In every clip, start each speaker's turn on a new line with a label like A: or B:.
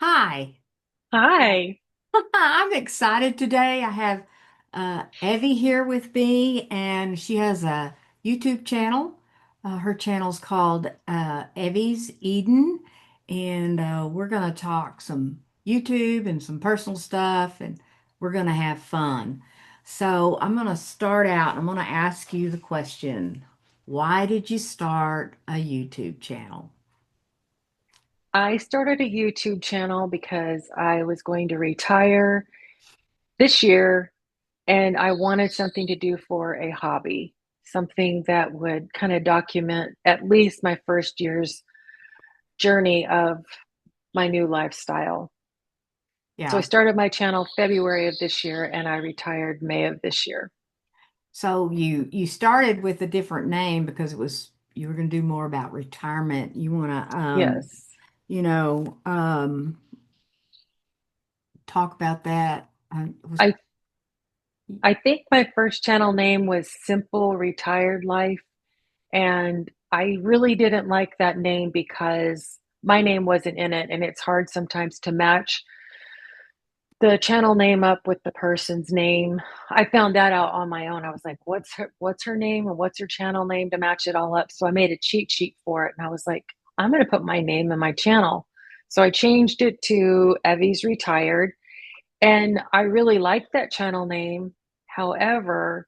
A: Hi.
B: Hi.
A: I'm excited today. I have Evie here with me, and she has a YouTube channel. Her channel's called Evie's Eden, and we're going to talk some YouTube and some personal stuff, and we're going to have fun. So I'm going to start out. I'm going to ask you the question, why did you start a YouTube channel?
B: I started a YouTube channel because I was going to retire this year and I wanted something to do for a hobby, something that would kind of document at least my first year's journey of my new lifestyle. So I
A: Yeah.
B: started my channel February of this year and I retired May of this year.
A: So you started with a different name because it was you were going to do more about retirement. You want to
B: Yes.
A: you know talk about that. Was
B: I I think my first channel name was Simple Retired Life. And I really didn't like that name because my name wasn't in it. And it's hard sometimes to match the channel name up with the person's name. I found that out on my own. I was like, what's her name and what's her channel name to match it all up? So I made a cheat sheet for it. And I was like, I'm going to put my name in my channel. So I changed it to Evie's Retired. And I really liked that channel name. However,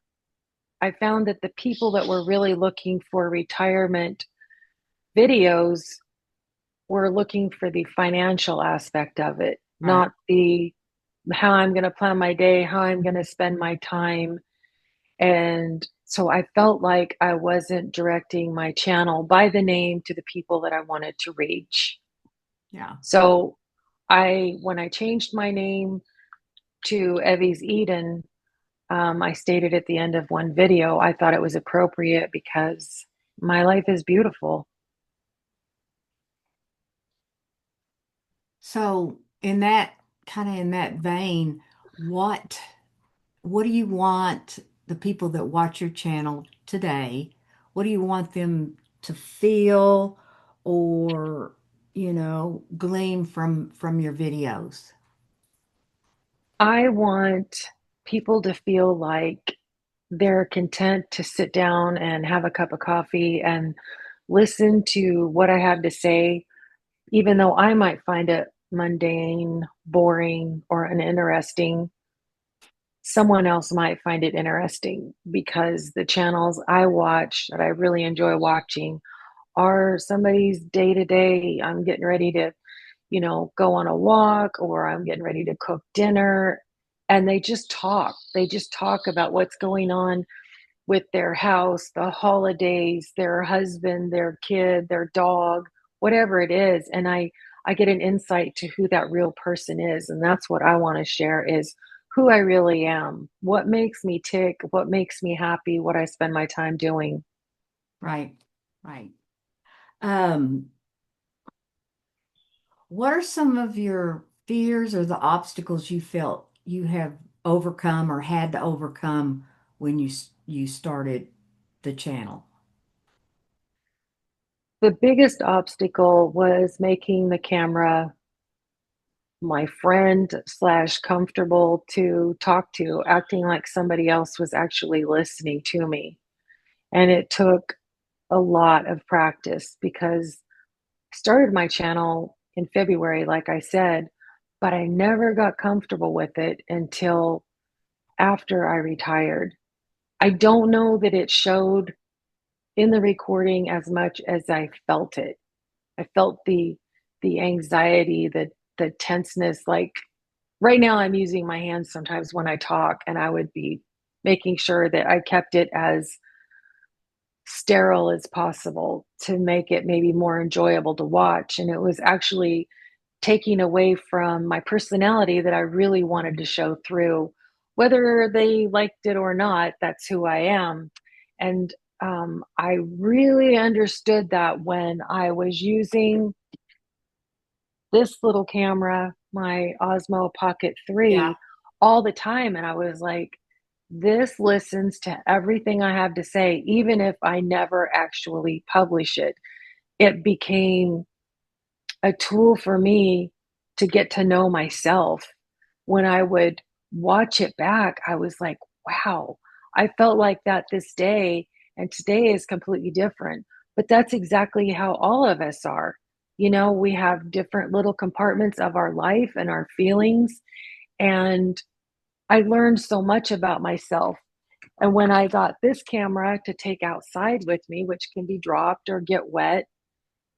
B: I found that the people that were really looking for retirement videos were looking for the financial aspect of it,
A: right.
B: not the how I'm going to plan my day, how I'm going to spend my time. And so I felt like I wasn't directing my channel by the name to the people that I wanted to reach.
A: Yeah.
B: So when I changed my name to Evie's Eden, I stated at the end of one video, I thought it was appropriate because my life is beautiful.
A: So in that kind of in that vein, what what do you want the people that watch your channel today? What do you want them to feel or glean from your videos?
B: I want people to feel like they're content to sit down and have a cup of coffee and listen to what I have to say, even though I might find it mundane, boring, or uninteresting. Someone else might find it interesting because the channels I watch that I really enjoy watching are somebody's day to day. I'm getting ready to, go on a walk or I'm getting ready to cook dinner. And they just talk. They just talk about what's going on with their house, the holidays, their husband, their kid, their dog, whatever it is. And I get an insight to who that real person is. And that's what I want to share is who I really am, what makes me tick, what makes me happy, what I spend my time doing.
A: Right, right. Um, what are some of your fears or the obstacles you felt you have overcome or had to overcome when you started the channel?
B: The biggest obstacle was making the camera my friend slash comfortable to talk to, acting like somebody else was actually listening to me. And it took a lot of practice because I started my channel in February, like I said, but I never got comfortable with it until after I retired. I don't know that it showed in the recording as much as I felt it. I felt the anxiety, the tenseness. Like right now, I'm using my hands sometimes when I talk, and I would be making sure that I kept it as sterile as possible to make it maybe more enjoyable to watch. And it was actually taking away from my personality that I really wanted to show through. Whether they liked it or not, that's who I am. And I really understood that when I was using this little camera, my Osmo Pocket
A: Yeah.
B: 3, all the time. And I was like, this listens to everything I have to say, even if I never actually publish it. It became a tool for me to get to know myself. When I would watch it back, I was like, wow, I felt like that this day, and today is completely different. But that's exactly how all of us are. You know, we have different little compartments of our life and our feelings. And I learned so much about myself. And when I got this camera to take outside with me, which can be dropped or get wet,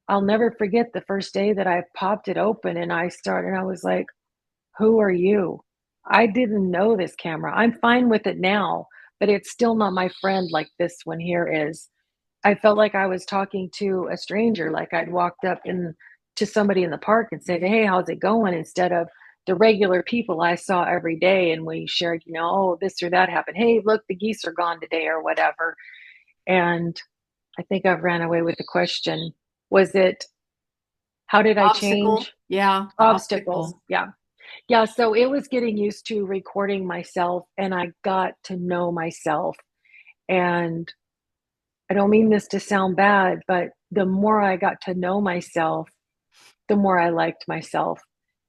B: I'll never forget the first day that I popped it open and I was like, who are you? I didn't know this camera. I'm fine with it now, but it's still not my friend like this one here is. I felt like I was talking to a stranger, like I'd walked up in to somebody in the park and said, "Hey, how's it going?" instead of the regular people I saw every day and we shared, oh, this or that happened. Hey, look, the geese are gone today or whatever. And I think I've ran away with the question. Was it how did I
A: Obstacle.
B: change?
A: Yeah, the
B: Obstacles.
A: obstacle.
B: Yeah. Yeah, so it was getting used to recording myself and I got to know myself. And I don't mean this to sound bad, but the more I got to know myself, the more I liked myself.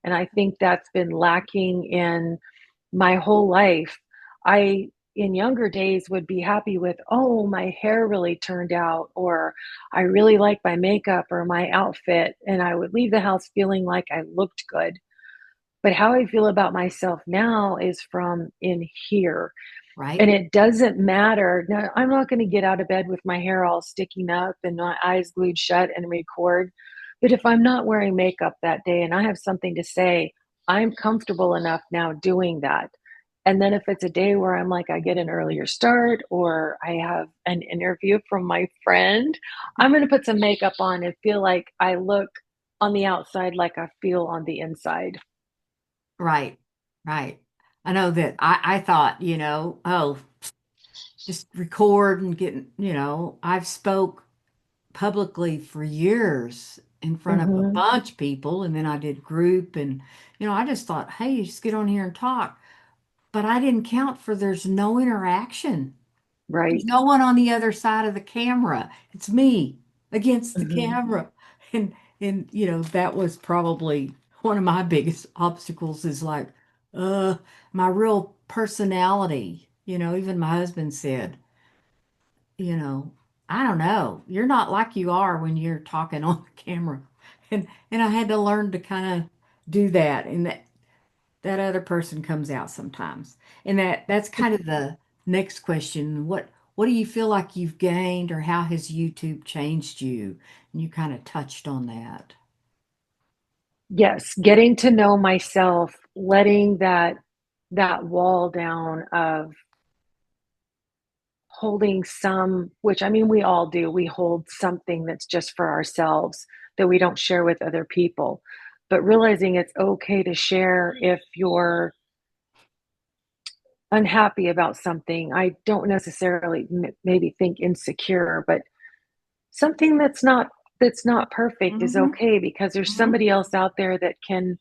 B: And I think that's been lacking in my whole life. I, in younger days, would be happy with, oh, my hair really turned out, or I really like my makeup or my outfit. And I would leave the house feeling like I looked good. But how I feel about myself now is from in here. And
A: Right?
B: it doesn't matter. Now, I'm not going to get out of bed with my hair all sticking up and my eyes glued shut and record. But if I'm not wearing makeup that day and I have something to say, I'm comfortable enough now doing that. And then if it's a day where I'm like, I get an earlier start or I have an interview from my friend, I'm going to put some makeup on and feel like I look on the outside like I feel on the inside.
A: Right. Right. I know that I thought, oh, just record and get, I've spoke publicly for years in front of a
B: Hmm.
A: bunch of people, and then I did group, and I just thought, hey, just get on here and talk. But I didn't count for there's no interaction. There's
B: Right.
A: no one on the other side of the camera. It's me against the
B: Hmm.
A: camera. And that was probably one of my biggest obstacles is like, uh, my real personality. Even my husband said, you know, I don't know. You're not like you are when you're talking on the camera. And I had to learn to kind of do that. And that other person comes out sometimes. And that's kind of the next question. What do you feel like you've gained, or how has YouTube changed you? And you kind of touched on that.
B: Yes, getting to know myself, letting that wall down of holding some, which I mean we all do. We hold something that's just for ourselves that we don't share with other people. But realizing it's okay to share if you're unhappy about something. I don't necessarily maybe think insecure, but something that's not perfect is
A: Hmm.
B: okay because there's
A: Hmm.
B: somebody else out there that can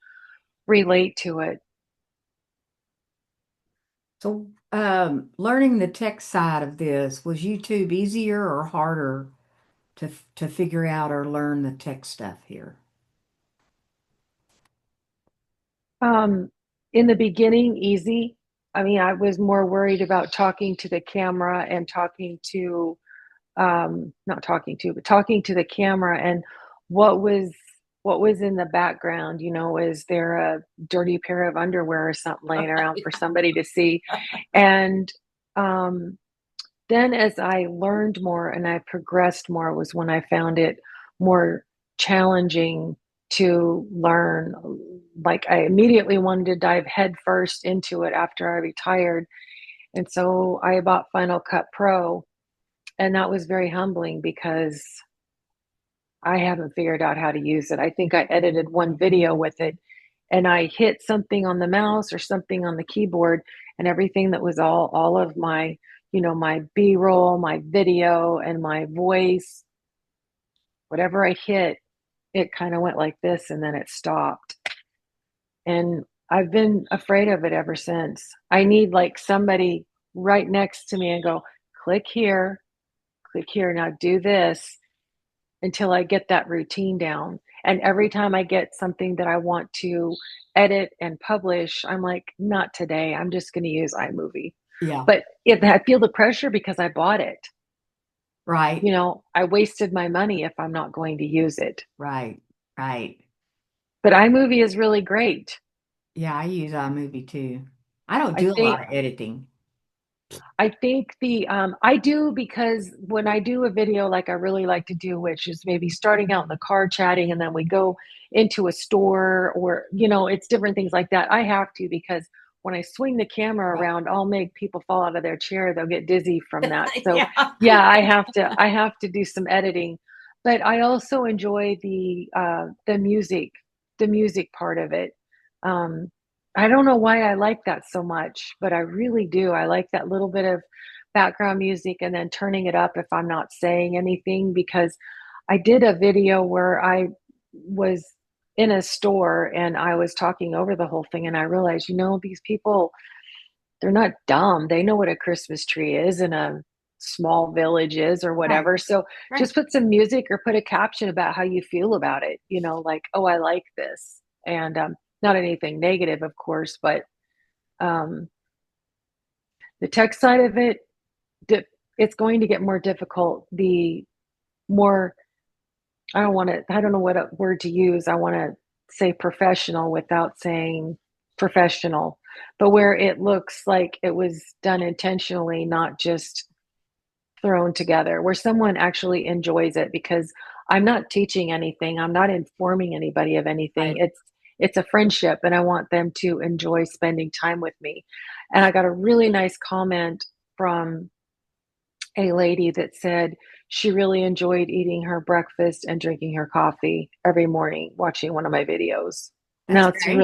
B: relate to it.
A: So, learning the tech side of this, was YouTube easier or harder to figure out or learn the tech stuff here?
B: Um, in the beginning, easy. I mean, I was more worried about talking to the camera and talking to, not talking to, but talking to the camera and what was what was in the background. Is there a dirty pair of underwear or something laying around for somebody to see? And um, then as I learned more and I progressed more was when I found it more challenging to learn. Like I immediately wanted to dive headfirst into it after I retired. And so I bought Final Cut Pro, and that was very humbling because I haven't figured out how to use it. I think I edited one video with it and I hit something on the mouse or something on the keyboard, and everything that was all of my, my B-roll, my video and my voice, whatever I hit, it kind of went like this and then it stopped. And I've been afraid of it ever since. I need like somebody right next to me and go, click here, now do this. until I get that routine down. And every time I get something that I want to edit and publish, I'm like, not today. I'm just going to use iMovie.
A: Yeah.
B: But if I feel the pressure because I bought it,
A: Right.
B: I wasted my money if I'm not going to use it.
A: Right. Right.
B: But iMovie is really great.
A: Yeah, I use iMovie too. I don't
B: I
A: do a lot
B: think
A: of editing.
B: I think the I do because when I do a video like I really like to do, which is maybe starting out in the car chatting and then we go into a store or it's different things like that. I have to because when I swing the camera
A: Right.
B: around, I'll make people fall out of their chair. They'll get dizzy from that. So
A: Yeah.
B: yeah, I have to do some editing. But I also enjoy the music part of it. Um, I don't know why I like that so much, but I really do. I like that little bit of background music and then turning it up if I'm not saying anything because I did a video where I was in a store and I was talking over the whole thing and I realized, these people, they're not dumb. They know what a Christmas tree is and a small village is or
A: Right.
B: whatever. So
A: Right.
B: just put some music or put a caption about how you feel about it, like, oh, I like this. And not anything negative, of course, but um, the tech side of it, it's going to get more difficult. The more, I don't know what word to use. I want to say professional without saying professional, but where it looks like it was done intentionally, not just thrown together, where someone actually enjoys it because I'm not teaching anything, I'm not informing anybody of anything.
A: Right.
B: It's a friendship and I want them to enjoy spending time with me. And I got a really nice comment from a lady that said she really enjoyed eating her breakfast and drinking her coffee every morning watching one of my videos.
A: That's
B: Now it's a
A: great.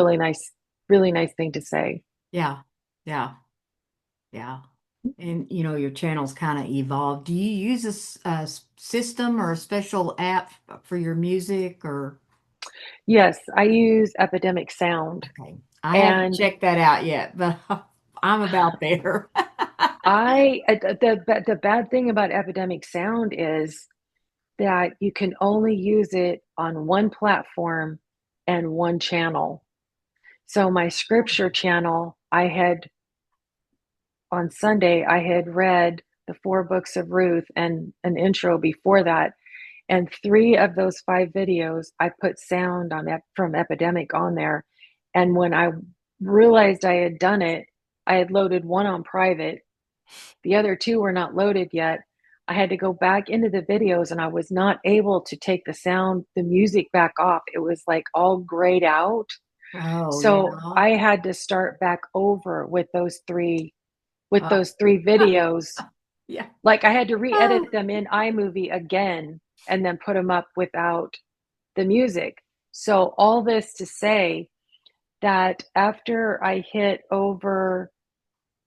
B: really nice thing to say.
A: Yeah. Yeah. Yeah. And your channel's kind of evolved. Do you use a system or a special app for your music or?
B: Yes, I use Epidemic Sound.
A: Okay. I haven't
B: And
A: checked that out yet, but I'm about there.
B: the bad thing about Epidemic Sound is that you can only use it on one platform and one channel. So my scripture channel, on Sunday, I had read the 4 books of Ruth and an intro before that. And 3 of those 5 videos, I put sound from Epidemic on there. And when I realized I had done it, I had loaded one on private. The other 2 were not loaded yet. I had to go back into the videos and I was not able to take the music back off. It was like all grayed out.
A: Oh, yeah.
B: So I had to start back over with
A: Uh,
B: those 3 videos.
A: yeah.
B: Like I had to
A: Oh,
B: re-edit them in iMovie again and then put them up without the music. So all this to say that after I hit over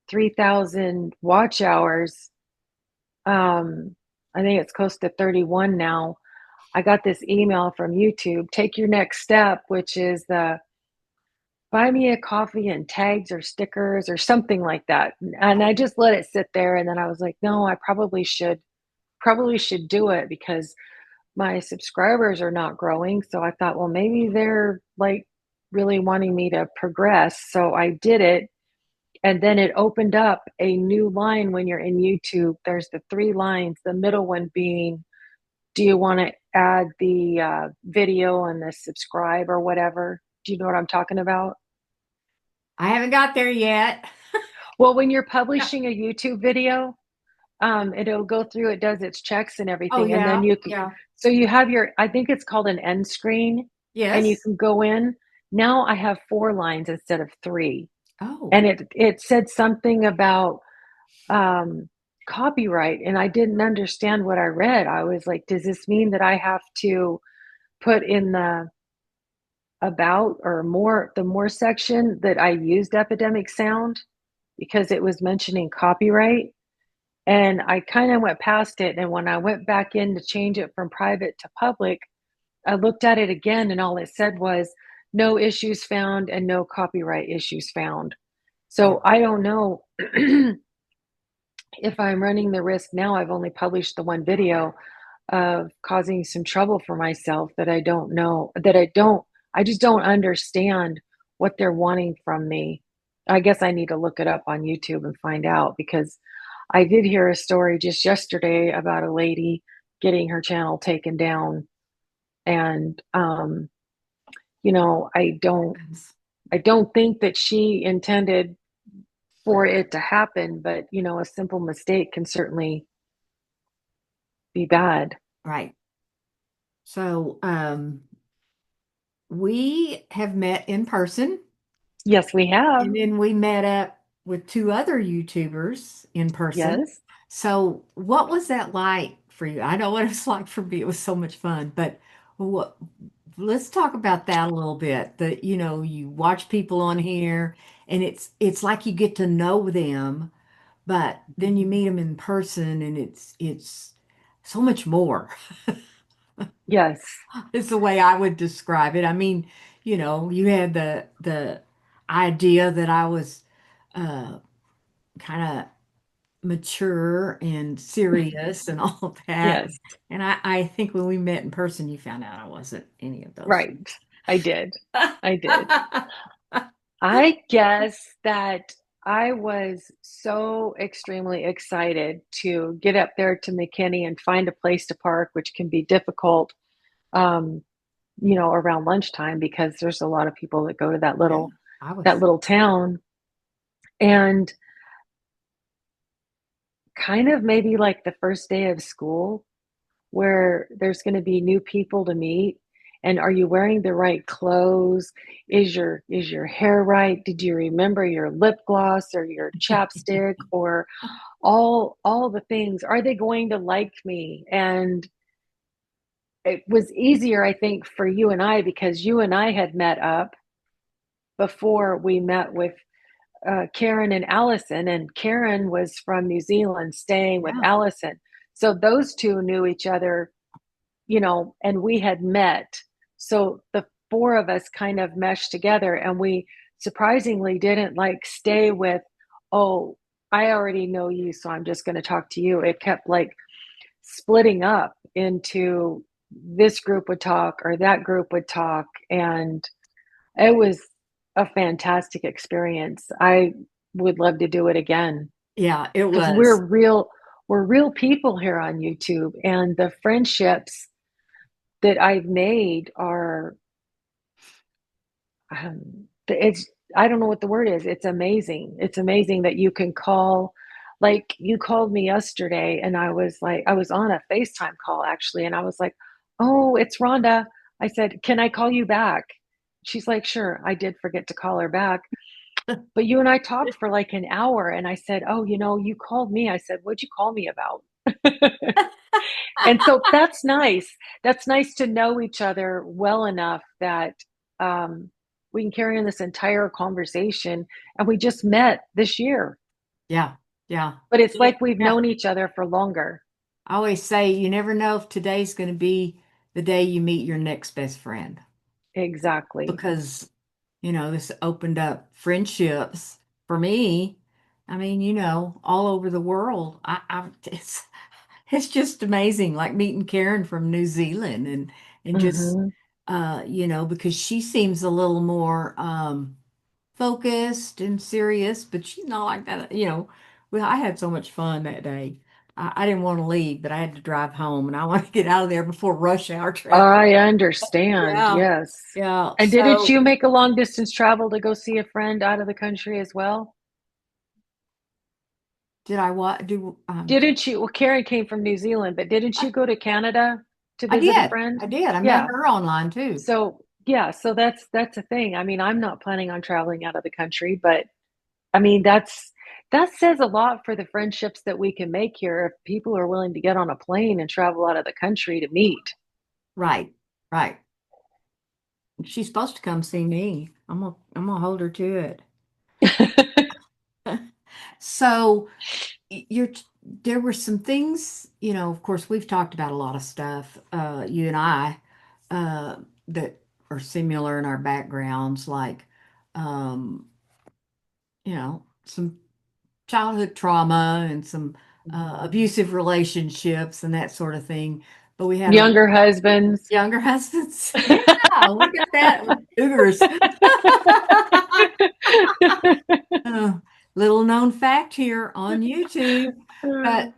B: 3,000 watch hours, I think it's close to 31 now. I got this email from YouTube, take your next step, which is the buy me a coffee and tags or stickers or something like that. And I just let it sit there. And then I was like, no, I probably should do it because my subscribers are not growing. So I thought, well, maybe they're like really wanting me to progress. So I did it. And then it opened up a new line when you're in YouTube. There's the 3 lines, the middle one being, do you want to add the video and the subscribe or whatever? Do you know what I'm talking about?
A: I haven't got there yet.
B: Well, when you're publishing a YouTube video, it'll go through, it does its checks and
A: Oh,
B: everything. And then
A: yeah.
B: you can,
A: Yeah.
B: so you have I think it's called an end screen, and you
A: Yes.
B: can go in. Now I have 4 lines instead of 3.
A: Oh,
B: And it said something about um, copyright, and I didn't understand what I read. I was like, does this mean that I have to put in the about or the more section that I used Epidemic Sound because it was mentioning copyright? And I kind of went past it. And when I went back in to change it from private to public, I looked at it again, and all it said was no issues found and no copyright issues found.
A: yeah.
B: So I don't know if I'm running the risk now. I've only published the one video of causing some trouble for myself that I don't know, I just don't understand what they're wanting from me. I guess I need to look it up on YouTube and find out because I did hear a story just yesterday about a lady getting her channel taken down. And, you know, I don't think that she intended for it to happen, but, you know, a simple mistake can certainly be bad.
A: Right. So, we have met in person,
B: Yes, we have.
A: and then we met up with two other YouTubers in person.
B: Yes.
A: So, what was that like for you? I know what it's like for me. It was so much fun, but what, let's talk about that a little bit. That, you watch people on here, and it's like you get to know them, but then you meet them in person, and it's so much more.
B: Yes.
A: Is the way I would describe it. I mean, you had the idea that I was kind of mature and serious and all of that.
B: Yes.
A: And I think when we met in person, you found out I wasn't any of those
B: Right.
A: things.
B: I did. I did. I guess that I was so extremely excited to get up there to McKinney and find a place to park, which can be difficult, um, you know, around lunchtime because there's a lot of people that go to
A: Yeah, I
B: that
A: was,
B: little town. And kind of maybe like the first day of school where there's going to be new people to meet, and are you wearing the right clothes? Is your hair right? Did you remember your lip gloss or your chapstick or all the things? Are they going to like me? And it was easier, I think, for you and I because you and I had met up before we met with Karen and Allison, and Karen was from New Zealand staying with
A: yeah,
B: Allison. So those two knew each other, you know, and we had met. So the four of us kind of meshed together, and we surprisingly didn't like stay with, oh, I already know you, so I'm just going to talk to you. It kept like splitting up into this group would talk or that group would talk. And it was a fantastic experience. I would love to do it again
A: yeah, it
B: because
A: was.
B: we're real people here on YouTube, and the friendships that I've made are it's I don't know what the word is. It's amazing. It's amazing that you can call, like you called me yesterday and I was on a FaceTime call actually, and I was like, "Oh, it's Rhonda." I said, "Can I call you back?" She's like, "Sure." I did forget to call her back. But you and I talked for like an hour, and I said, "Oh, you know, you called me." I said, "What'd you call me about?" And so that's nice. That's nice to know each other well enough that um, we can carry on this entire conversation. And we just met this year,
A: Yeah, yeah,
B: but it's
A: yeah,
B: like we've
A: yeah.
B: known each other for longer.
A: I always say you never know if today's going to be the day you meet your next best friend,
B: Exactly.
A: because this opened up friendships for me. I mean, all over the world. It's just amazing, like meeting Karen from New Zealand, and just
B: Hmm.
A: because she seems a little more focused and serious, but she's not like that. Well, I had so much fun that day. I didn't want to leave, but I had to drive home, and I want to get out of there before rush hour traffic.
B: I understand.
A: Yeah,
B: Yes.
A: yeah.
B: And didn't
A: So
B: you make a long distance travel to go see a friend out of the country as well?
A: did I what do?
B: Didn't you? Well, Karen came from New Zealand, but didn't you go to Canada to
A: I
B: visit a
A: did.
B: friend?
A: I did. I met
B: Yeah.
A: her online too.
B: So yeah, so that's a thing. I mean, I'm not planning on traveling out of the country, but I mean that says a lot for the friendships that we can make here if people are willing to get on a plane and travel out of the country to meet.
A: Right, right. She's supposed to come see me. I'm gonna hold her to it. So you're there were some things, of course, we've talked about a lot of stuff, you and I, that are similar in our backgrounds, like, um, some childhood trauma and some
B: Mhm.
A: abusive relationships and that sort of thing. but we had a
B: Younger husbands.
A: younger husbands. Yeah, look at that. Cougars. Uh, little known fact here on YouTube. But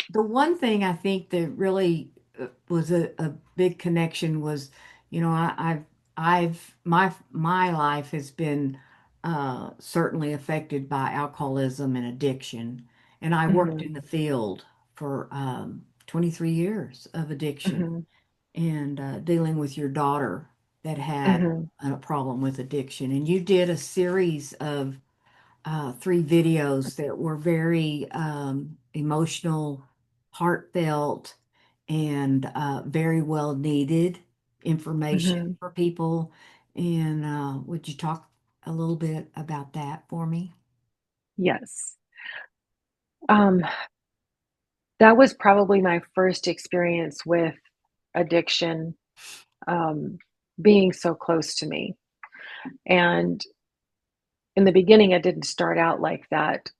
A: the one thing I think that really was a big connection was, my life has been certainly affected by alcoholism and addiction, and I worked
B: Mhm,
A: in the field for 23 years of addiction
B: mhm,
A: and dealing with your daughter that had
B: mhm,
A: a problem with addiction. And you did a series of three videos that were very emotional, heartfelt, and very well needed information
B: mhm.
A: for people. And would you talk a little bit about that for me?
B: Yes. Um, that was probably my first experience with addiction, um, being so close to me. And in the beginning, it didn't start out like that.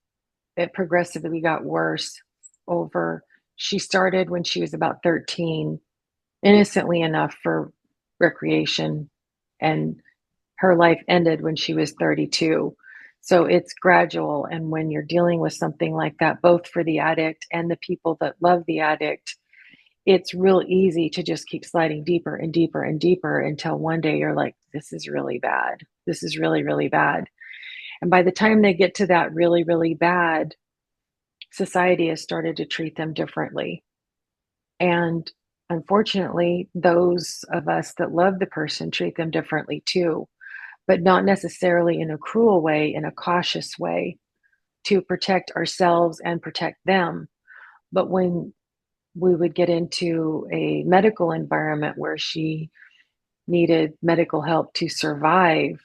B: It progressively got worse over she started when she was about 13, innocently enough for recreation, and her life ended when she was 32. So it's gradual, and when you're dealing with something like that, both for the addict and the people that love the addict, it's real easy to just keep sliding deeper and deeper and deeper until one day you're like, this is really bad. This is really, really bad. And by the time they get to that really, really bad, society has started to treat them differently. And unfortunately, those of us that love the person treat them differently too, but not necessarily in a cruel way, in a cautious way to protect ourselves and protect them. But when we would get into a medical environment where she needed medical help to survive,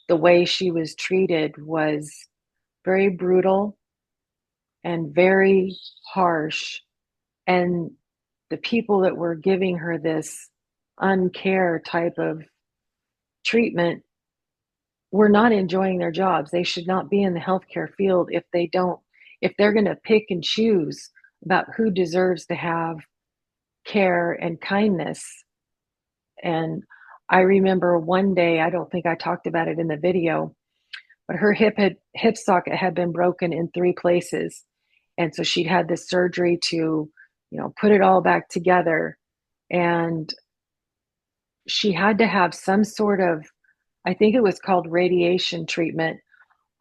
B: the way she was treated was very brutal and very harsh. And the people that were giving her this uncare type of treatment were not enjoying their jobs. They should not be in the healthcare field if they're going to pick and choose about who deserves to have care and kindness. And I remember one day, I don't think I talked about it in the video, but her hip socket had been broken in three places. And so she'd had this surgery to, put it all back together. And she had to have some sort of, I think it was called radiation treatment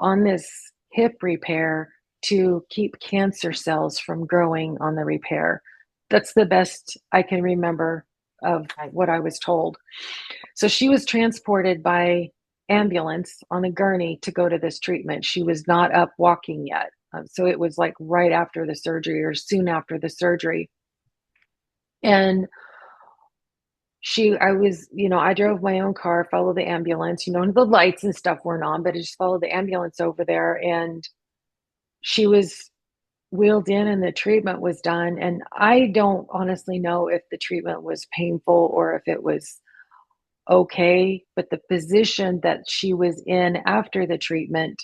B: on this hip repair to keep cancer cells from growing on the repair. That's the best I can remember of
A: Right.
B: what I was told. So she was transported by ambulance on a gurney to go to this treatment. She was not up walking yet. So it was like right after the surgery or soon after the surgery. And I drove my own car, followed the ambulance, the lights and stuff weren't on, but I just followed the ambulance over there. And she was wheeled in and the treatment was done. And I don't honestly know if the treatment was painful or if it was okay, but the position that she was in after the treatment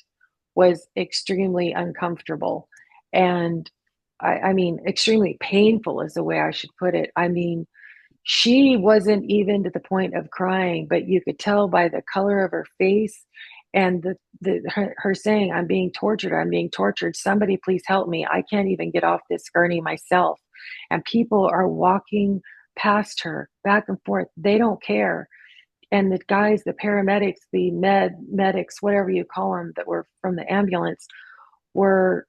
B: was extremely uncomfortable. And I mean, extremely painful is the way I should put it. I mean, she wasn't even to the point of crying, but you could tell by the color of her face and her saying, I'm being tortured, I'm being tortured. Somebody please help me. I can't even get off this gurney myself. And people are walking past her back and forth. They don't care. And the guys, the paramedics, the medics, whatever you call them, that were from the ambulance were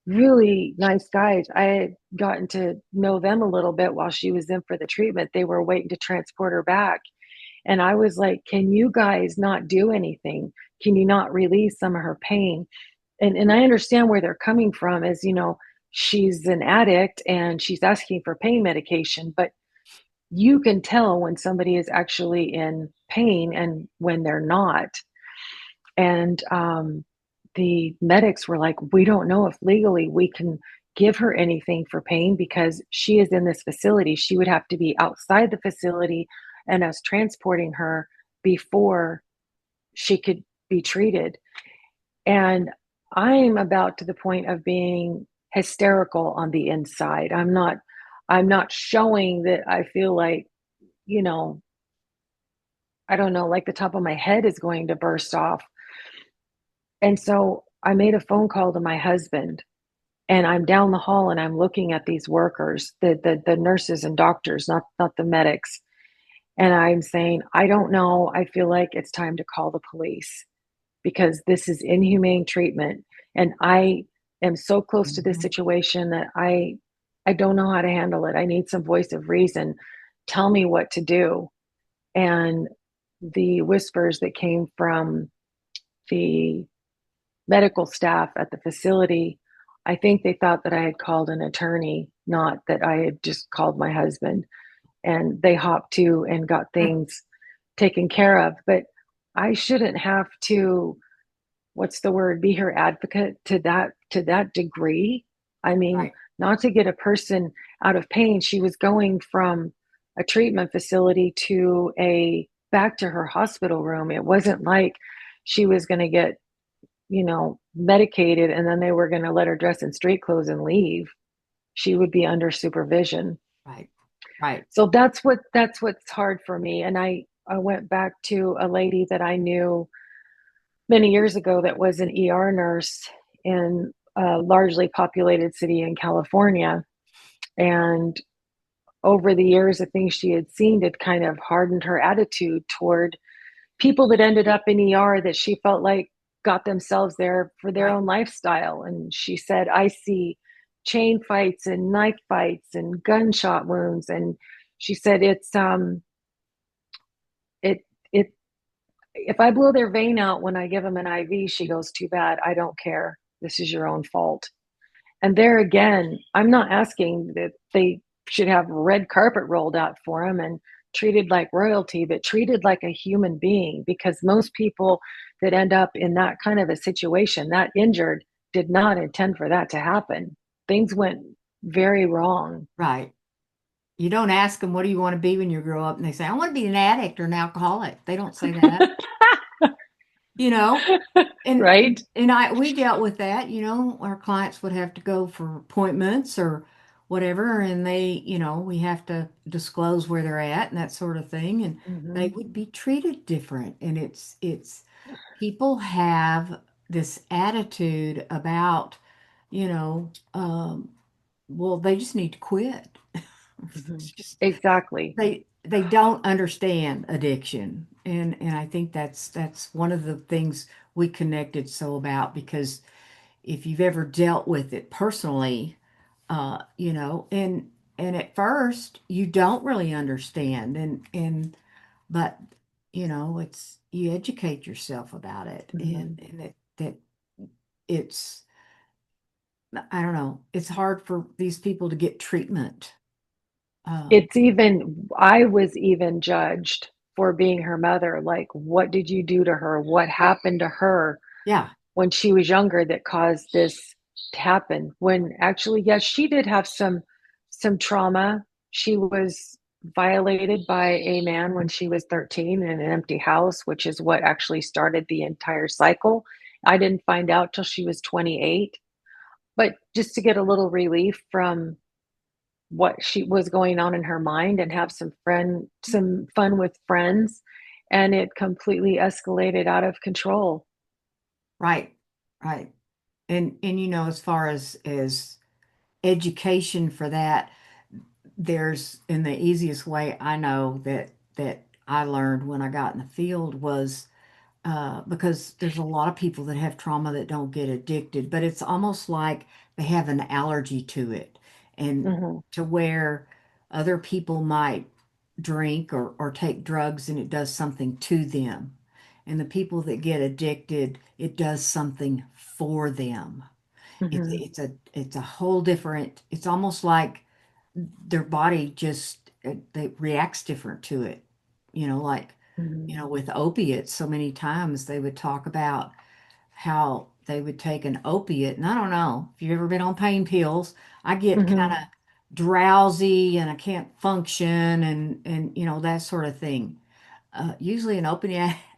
B: really nice guys. I had gotten to know them a little bit while she was in for the treatment. They were waiting to transport her back. And I was like, can you guys not do anything? Can you not relieve some of her pain? And I understand where they're coming from is, she's an addict and she's asking for pain medication, but you can tell when somebody is actually in pain and when they're not. And the medics were like, we don't know if legally we can give her anything for pain because she is in this facility. She would have to be outside the facility and us transporting her before she could be treated. And I'm about to the point of being hysterical on the inside. I'm not showing that I feel like, you know, I don't know, like the top of my head is going to burst off. And so I made a phone call to my husband, and I'm down the hall and I'm looking at these workers, the nurses and doctors, not the medics. And I'm saying, I don't know. I feel like it's time to call the police because this is inhumane treatment. And I am so close to this
A: Mhm.
B: situation that I don't know how to handle it. I need some voice of reason. Tell me what to do. And the whispers that came from the medical staff at the facility, I think they thought that I had called an attorney, not that I had just called my husband. And they hopped to and got things taken care of. But I shouldn't have to, what's the word, be her advocate to that degree. I mean,
A: Right,
B: not to get a person out of pain. She was going from a treatment facility to a back to her hospital room. It wasn't like she was going to get, medicated and then they were going to let her dress in street clothes and leave. She would be under supervision.
A: right, right,
B: So that's what's hard for me. And I went back to a lady that I knew many years ago that was an ER nurse in a largely populated city in California. And over the years, the things she had seen had kind of hardened her attitude toward people that ended up in ER that she felt like got themselves there for their
A: right,
B: own lifestyle. And she said, I see chain fights and knife fights and gunshot wounds. And she said, it, it, if I blow their vein out when I give them an IV, she goes, too bad. I don't care. This is your own fault. And there again, I'm not asking that they should have red carpet rolled out for them and treated like royalty, but treated like a human being, because most people that end up in that kind of a situation, that injured, did not intend for that to happen. Things went very wrong.
A: right. You don't ask them, what do you want to be when you grow up? And they say, I want to be an addict or an alcoholic. They don't say that, you know? And
B: Right?
A: we dealt with that, our clients would have to go for appointments or whatever, and we have to disclose where they're at and that sort of thing, and they
B: Mm-hmm.
A: would be treated different. And it's people have this attitude about, well, they just need to quit.
B: Mm-hmm.
A: It's just
B: Exactly.
A: they don't understand addiction, and I think that's one of the things we connected so about, because if you've ever dealt with it personally, and at first you don't really understand, and but it's you educate yourself about it,
B: Mm-hmm.
A: and that it's I don't know, it's hard for these people to get treatment.
B: It's even, I was even judged for being her mother. Like, what did you do to her? What
A: Yeah,
B: happened to her
A: yeah,
B: when she was younger that caused this to happen? When actually, yes, she did have some trauma. She was violated by a man when she was 13 in an empty house, which is what actually started the entire cycle. I didn't find out till she was 28. But just to get a little relief from what she was going on in her mind and have some fun with friends, and it completely escalated out of control.
A: right, right. And as far as education for that, there's in the easiest way I know that I learned when I got in the field was because there's a lot of people that have trauma that don't get addicted, but it's almost like they have an allergy to it, and
B: Mm-hmm,
A: to where other people might drink or take drugs and it does something to them. And the people that get addicted, it does something for them. It's
B: mm-hmm,
A: it's a whole different, it's almost like their body just they reacts different to it. Like,
B: mm-hmm,
A: with opiates, so many times they would talk about how they would take an opiate. And I don't know if you've ever been on pain pills. I get kind
B: mm-hmm,
A: of drowsy and I can't function and that sort of thing. Usually an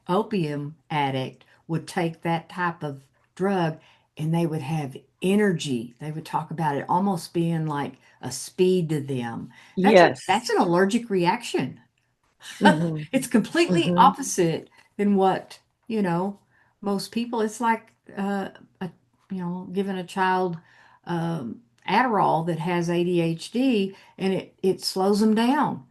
A: opium addict would take that type of drug and they would have energy. They would talk about it almost being like a speed to them. That's
B: Yes.
A: an allergic reaction.
B: Hmm.
A: It's completely
B: Hmm.
A: opposite than what, you know, most people. It's like a, giving a child Adderall that has ADHD and it slows them down.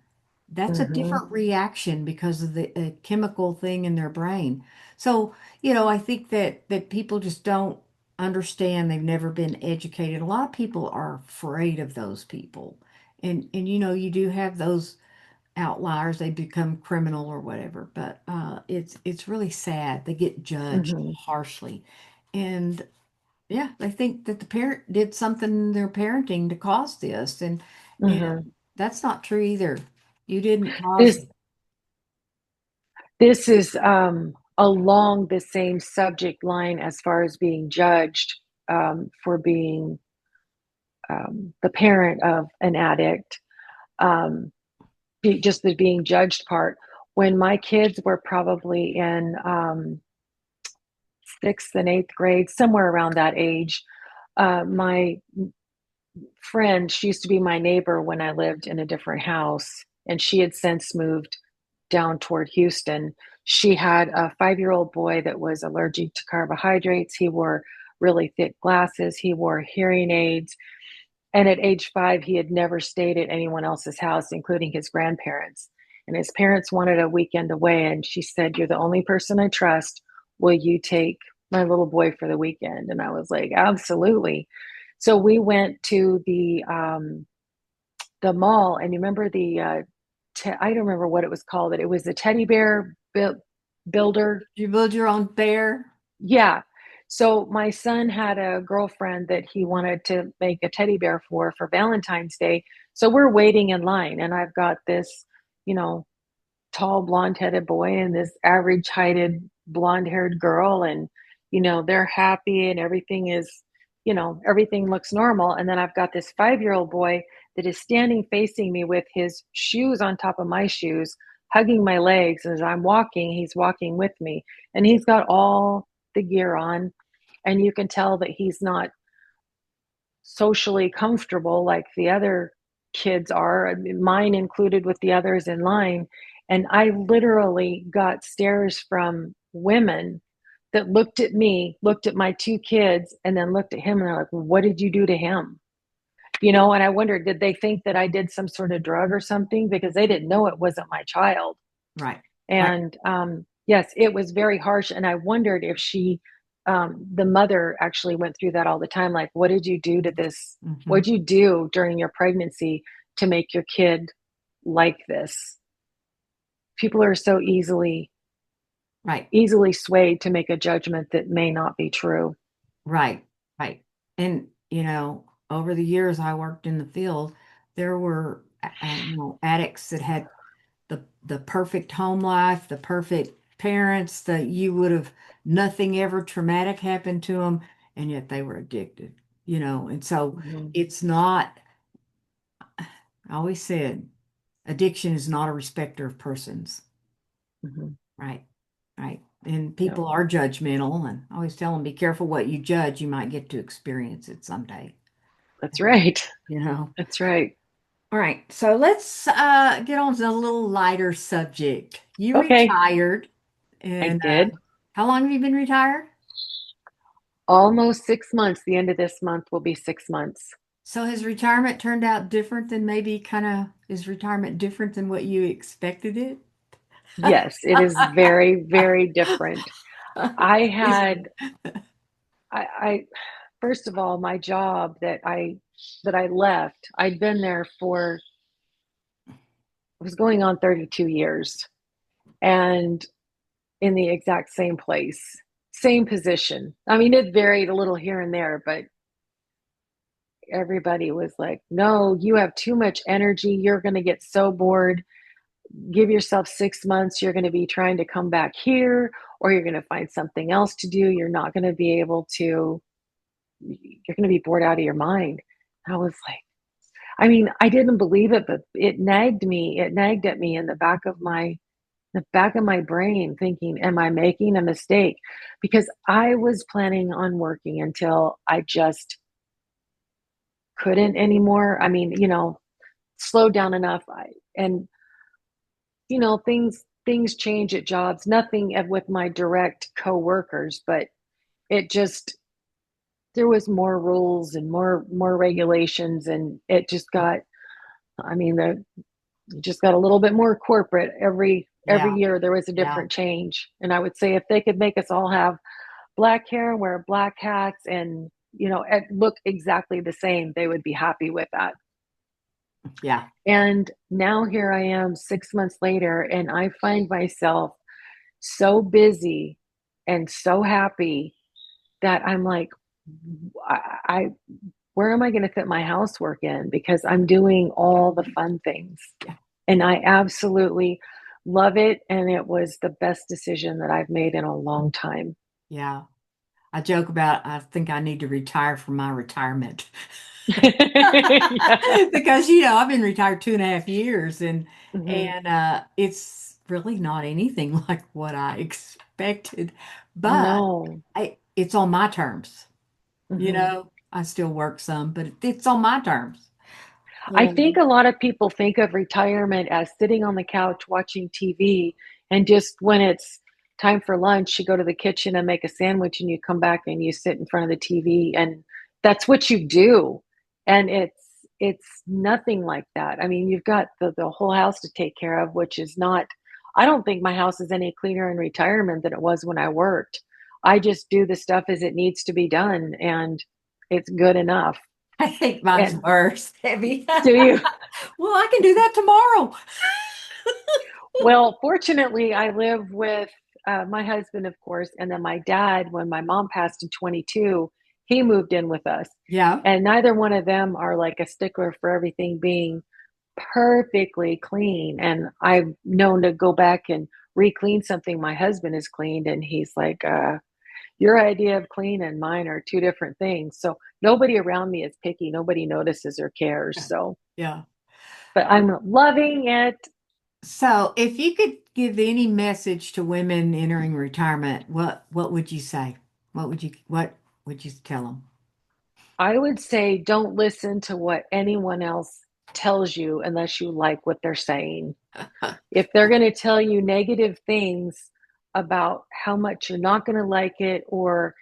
A: That's a
B: Hmm.
A: different reaction because of the chemical thing in their brain. So, I think that people just don't understand. They've never been educated. A lot of people are afraid of those people. And you do have those outliers, they become criminal or whatever. But it's really sad. They get judged
B: Hmm.
A: harshly. And yeah, they think that the parent did something in their parenting to cause this. And
B: Hmm.
A: that's not true either. You didn't cause
B: This
A: it.
B: this is along the same subject line as far as being judged for being the parent of an addict. Um, just the being judged part. When my kids were probably in sixth and eighth grade, somewhere around that age, my friend, she used to be my neighbor when I lived in a different house, and she had since moved down toward Houston. She had a 5-year-old boy that was allergic to carbohydrates. He wore really thick glasses, he wore hearing aids. And at age 5, he had never stayed at anyone else's house, including his grandparents. And his parents wanted a weekend away. And she said, "You're the only person I trust. Will you take my little boy for the weekend?" And I was like, "Absolutely." So we went to the mall. And you remember I don't remember what it was called, but it was the teddy bear builder.
A: You build your own bear.
B: Yeah. So my son had a girlfriend that he wanted to make a teddy bear for Valentine's Day. So we're waiting in line, and I've got this, you know, tall blonde-headed boy and this average-heighted blonde-haired girl, and they're happy and everything is, everything looks normal. And then I've got this 5-year-old boy that is standing facing me with his shoes on top of my shoes, hugging my legs as I'm walking. He's walking with me, and he's got all the gear on, and you can tell that he's not socially comfortable like the other kids are, I mean, mine included with the others in line. And I literally got stares from women that looked at me, looked at my two kids, and then looked at him, and they're like, "What did you do to him?" And I wondered, did they think that I did some sort of drug or something? Because they didn't know it wasn't my child.
A: Right. Right.
B: And yes, it was very harsh. And I wondered if the mother actually went through that all the time. Like, what did you do to this?
A: Hmm.
B: What did you do during your pregnancy to make your kid like this? People are so
A: Right.
B: easily swayed to make a judgment that may not be true.
A: Right. Right. And, over the years I worked in the field, there were, addicts that had the perfect home life, the perfect parents, that you would have nothing ever traumatic happened to them, and yet they were addicted, and so
B: Hmm.
A: it's not, I always said, addiction is not a respecter of persons.
B: Hmm.
A: Right. Right. And
B: Yeah,
A: people are judgmental, and I always tell them, be careful what you judge. You might get to experience it someday.
B: that's right.
A: You know.
B: That's right.
A: All right. So let's get on to a little lighter subject. You
B: Okay,
A: retired,
B: I
A: and
B: did.
A: how long have you been retired?
B: Almost 6 months. The end of this month will be 6 months.
A: So has retirement turned out different than maybe kind of is retirement different than what you expected it?
B: Yes, it is very, very different. I
A: Is
B: had I first of all, my job that I left, I'd been there for it was going on 32 years, and in the exact same place, same position. I mean, it varied a little here and there, but everybody was like, "No, you have too much energy. You're going to get so bored. Give yourself 6 months. You're going to be trying to come back here, or you're going to find something else to do. You're not going to be able to, you're going to be bored out of your mind." I was like, I mean, I didn't believe it, but it nagged me. It nagged at me in the back of my the back of my brain thinking, am I making a mistake? Because I was planning on working until I just couldn't anymore. I mean, slowed down enough. And things change at jobs. Nothing with my direct coworkers, but it just there was more rules and more regulations, and it just got. I mean, it just got a little bit more corporate every
A: Yeah,
B: year. There was a
A: yeah,
B: different change, and I would say if they could make us all have black hair and wear black hats and look exactly the same, they would be happy with that.
A: yeah.
B: And now here I am 6 months later, and I find myself so busy and so happy that I'm like, I where am I going to fit my housework in? Because I'm doing all the fun things,
A: Yeah.
B: and I absolutely love it. And it was the best decision that I've made in a long time.
A: Yeah. I joke about I think I need to retire from my retirement.
B: Yeah.
A: Because I've been retired 2.5 years and
B: Hmm.
A: it's really not anything like what I expected. But
B: No.
A: it's on my terms.
B: Hmm.
A: I still work some, but it's on my terms.
B: I think
A: And
B: a lot of people think of retirement as sitting on the couch watching TV, and just when it's time for lunch, you go to the kitchen and make a sandwich and you come back and you sit in front of the TV, and that's what you do. And it's nothing like that. I mean, you've got the whole house to take care of, which is not, I don't think my house is any cleaner in retirement than it was when I worked. I just do the stuff as it needs to be done, and it's good enough.
A: I think mine's
B: And
A: worse, Evie.
B: do you?
A: Well, I can do that tomorrow.
B: Well, fortunately, I live with my husband, of course, and then my dad. When my mom passed in 22, he moved in with us.
A: Yeah.
B: And neither one of them are like a stickler for everything being perfectly clean. And I've known to go back and re-clean something my husband has cleaned, and he's like, your idea of clean and mine are two different things. So nobody around me is picky. Nobody notices or cares.
A: Yeah.
B: So,
A: Yeah.
B: but I'm loving it.
A: So, if you could give any message to women entering retirement, what would you say? What would you tell them?
B: I would say don't listen to what anyone else tells you unless you like what they're saying. If they're going to tell you negative things about how much you're not going to like it, or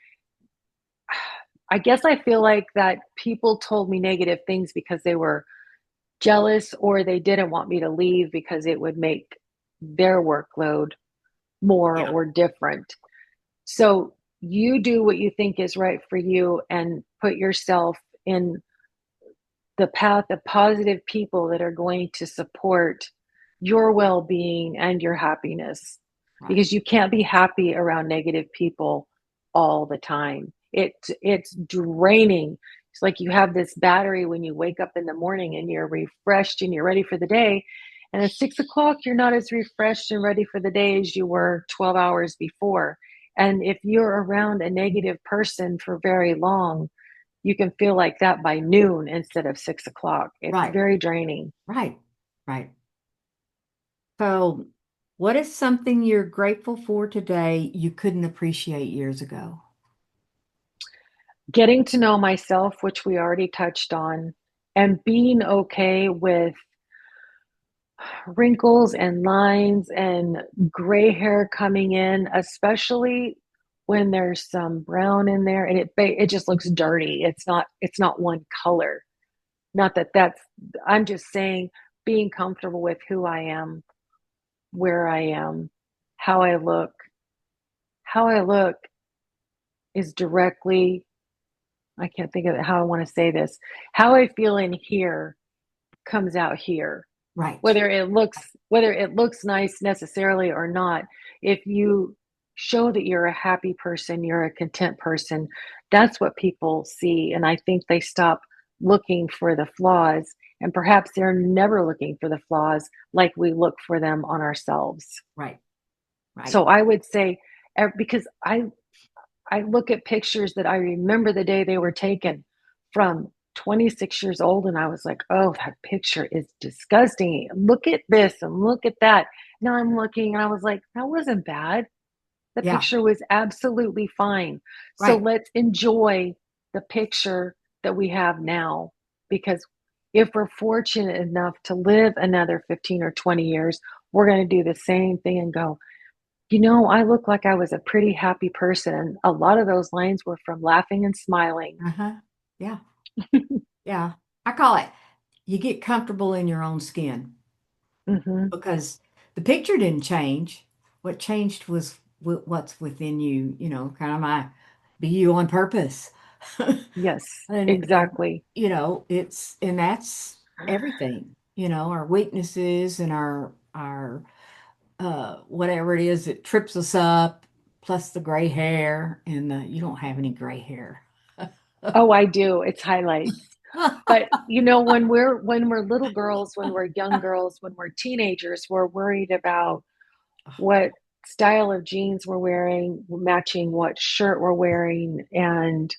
B: I guess I feel like that people told me negative things because they were jealous, or they didn't want me to leave because it would make their workload more
A: Yeah.
B: or different. So you do what you think is right for you and put yourself in the path of positive people that are going to support your well-being and your happiness,
A: Right.
B: because you can't be happy around negative people all the time. It's draining. It's like you have this battery when you wake up in the morning and you're refreshed and you're ready for the day, and at 6 o'clock you're not as refreshed and ready for the day as you were 12 hours before. And if you're around a negative person for very long, you can feel like that by noon instead of 6 o'clock. It's
A: Right.
B: very draining.
A: Right. Right. So, what is something you're grateful for today you couldn't appreciate years ago?
B: Getting to know myself, which we already touched on, and being okay with wrinkles and lines and gray hair coming in, especially when there's some brown in there and it just looks dirty. It's not one color. Not that that's I'm just saying, being comfortable with who I am, where I am, how I look. How I look is directly, I can't think of it, how I want to say this. How I feel in here comes out here.
A: Right.
B: Whether it looks nice necessarily or not, if you show that you're a happy person, you're a content person, that's what people see. And I think they stop looking for the flaws, and perhaps they're never looking for the flaws like we look for them on ourselves.
A: Right. Right.
B: So I would say, because I look at pictures that I remember the day they were taken from 26 years old, and I was like, oh, that picture is disgusting. Look at this and look at that. Now I'm looking and I was like, that wasn't bad. The
A: Yeah,
B: picture was absolutely fine. So
A: right.
B: let's enjoy the picture that we have now because if we're fortunate enough to live another 15 or 20 years, we're going to do the same thing and go, I look like I was a pretty happy person. And a lot of those lines were from laughing and smiling.
A: Uh-huh. Yeah, yeah. I call it you get comfortable in your own skin
B: Hmm.
A: because the picture didn't change. What changed was what's within you, kind of my be you on purpose.
B: Yes,
A: And
B: exactly.
A: and that's everything, our weaknesses and our whatever it is that trips us up, plus the gray hair, and you don't have any gray hair.
B: Oh, I do. It's highlights. But when we're little girls, when we're young girls, when we're teenagers, we're worried about what style of jeans we're wearing, matching what shirt we're wearing. And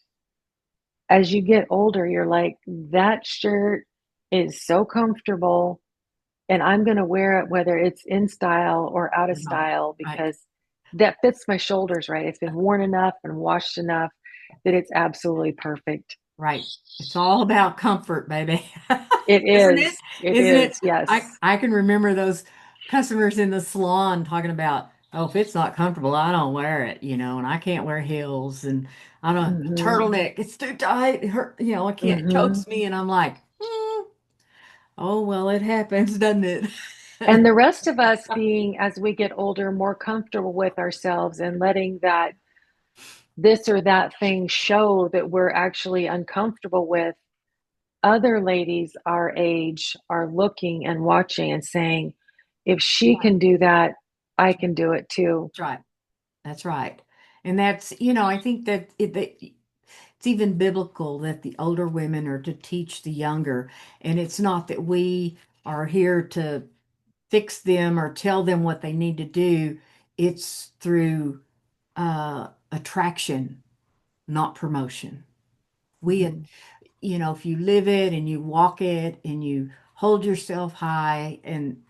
B: as you get older, you're like, that shirt is so comfortable and I'm going to wear it whether it's in style or out of
A: Right,
B: style
A: right,
B: because that fits my shoulders right. It's been worn enough and washed enough that it's absolutely perfect.
A: right. It's all about comfort, baby.
B: It
A: Isn't it?
B: is. It
A: Isn't it?
B: is. Yes.
A: I can remember those customers in the salon talking about, oh, if it's not comfortable, I don't wear it, and I can't wear heels and I don't
B: Hmm.
A: turtleneck, it's too tight, it hurt, I can't, it
B: Hmm.
A: chokes me, and I'm like, oh well, it happens, doesn't it?
B: And the rest of us being, as we get older, more comfortable with ourselves and letting that this or that thing show that we're actually uncomfortable with, other ladies our age are looking and watching and saying, if she
A: Right.
B: can do that, I can do it too.
A: That's right. That's right. And that's, I think that it's even biblical that the older women are to teach the younger. And it's not that we are here to fix them or tell them what they need to do. It's through attraction, not promotion. We,
B: Hmm.
A: if you live it and you walk it and you hold yourself high and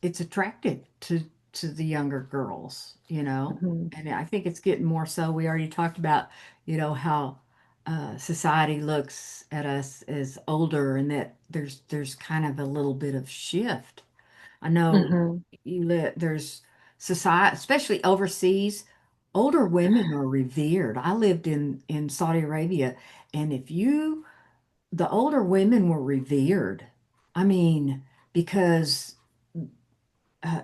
A: it's attractive to the younger girls,
B: Hmm.
A: and I think it's getting more so. We already talked about, how society looks at us as older, and that there's kind of a little bit of shift. I know
B: Hmm.
A: there's society, especially overseas, older women are revered. I lived in Saudi Arabia, and the older women were revered. I mean, because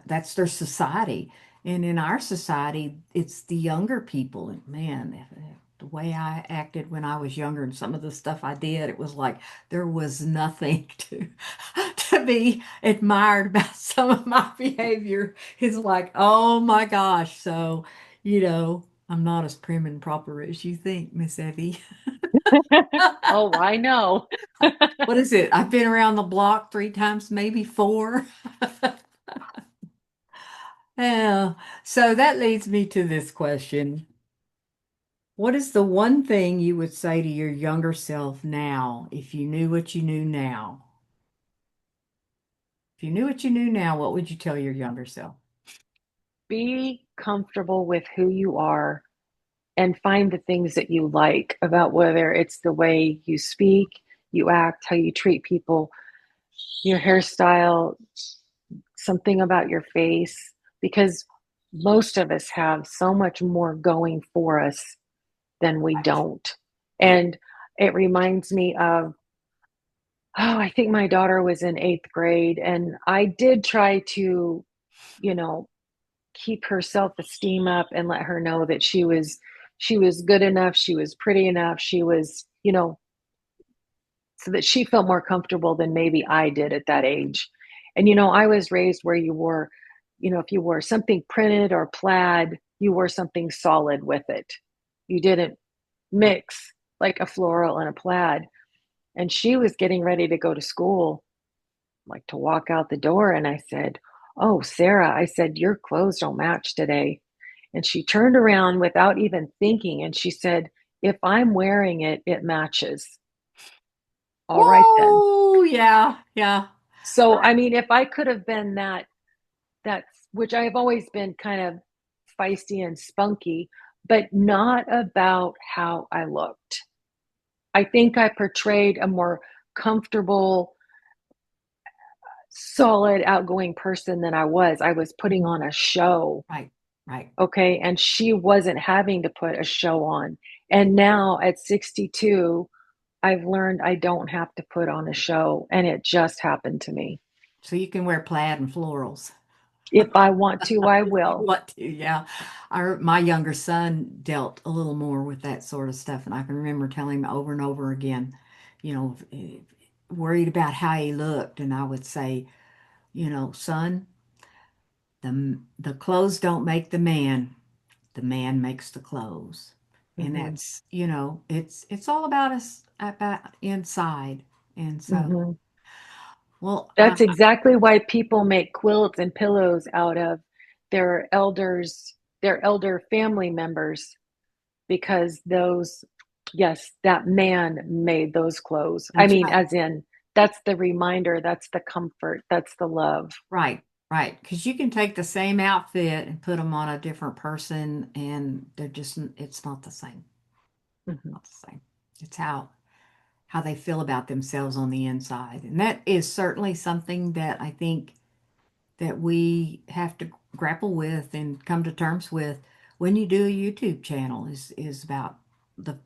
A: that's their society. And in our society, it's the younger people. And man, the way I acted when I was younger and some of the stuff I did, it was like there was nothing to be admired about some of my behavior. It's like, oh my gosh. So, I'm not as prim and proper as you think, Miss Evie.
B: Oh, I know.
A: What is it? I've been around the block 3 times, maybe four. Yeah. So that leads me to this question. What is the one thing you would say to your younger self now if you knew what you knew now? If you knew what you knew now, what would you tell your younger self?
B: Be comfortable with who you are and find the things that you like about whether it's the way you speak, you act, how you treat people, your hairstyle, something about your face, because most of us have so much more going for us than we
A: Right.
B: don't.
A: Right.
B: And it reminds me of, I think my daughter was in eighth grade, and I did try to, you know, keep her self-esteem up and let her know that she was good enough, she was pretty enough, she was, so that she felt more comfortable than maybe I did at that age. And I was raised where if you wore something printed or plaid, you wore something solid with it. You didn't mix like a floral and a plaid. And she was getting ready to go to school, like to walk out the door. And I said, "Oh, Sarah," I said, "your clothes don't match today." And she turned around without even thinking and she said, "If I'm wearing it, it matches." All right then.
A: Whoa, yeah, yeah.
B: So, I mean, if I could have been that that's which I've always been kind of feisty and spunky, but not about how I looked. I think I portrayed a more comfortable, solid, outgoing person than I was. I was putting
A: Mhm.
B: on a show,
A: Right, right.
B: okay? And she wasn't having to put a show on. And now at 62, I've learned I don't have to put on a show, and it just happened to me.
A: So you can wear plaid and florals.
B: If I want to, I
A: If you
B: will.
A: want to, yeah. My younger son dealt a little more with that sort of stuff, and I can remember telling him over and over again, you know, worried about how he looked, and I would say, son, the clothes don't make the man makes the clothes. And
B: Hmm.
A: that's, it's all about us about inside. And so,
B: Hmm.
A: well,
B: That's exactly why people make quilts and pillows out of their elders, their elder family members, because those, yes, that man made those clothes. I
A: that's
B: mean,
A: right.
B: as in, that's the reminder, that's the comfort, that's the love.
A: Right, right. Because you can take the same outfit and put them on a different person, and it's not the same.
B: Hmm.
A: Not the same. It's how they feel about themselves on the inside. And that is certainly something that I think that we have to grapple with and come to terms with when you do a YouTube channel is about the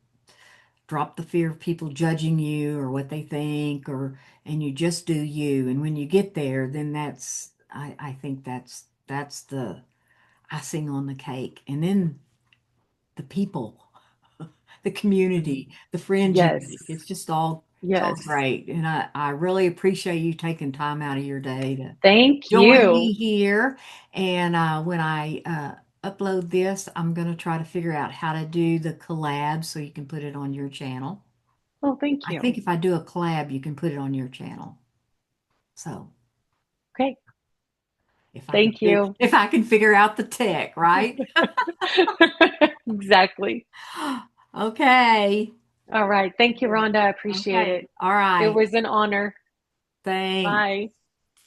A: drop the fear of people judging you or what they think or and you just do you. And when you get there, then I think that's the icing on the cake. And then the people, the
B: Hmm.
A: community, the friends you
B: Yes,
A: make. It's all
B: yes.
A: great. And I really appreciate you taking time out of your day to
B: Thank
A: join
B: you.
A: me here. And when I upload this, I'm going to try to figure out how to do the collab so you can put it on your channel.
B: Oh, thank
A: I
B: you.
A: think if I do a collab, you can put it on your channel. So
B: Okay,
A: if I can
B: thank you.
A: if I can figure out the tech, right?
B: Exactly.
A: Okay.
B: All right. Thank you, Rhonda. I appreciate
A: Okay.
B: it.
A: All
B: It
A: right.
B: was an honor.
A: Thanks.
B: Bye.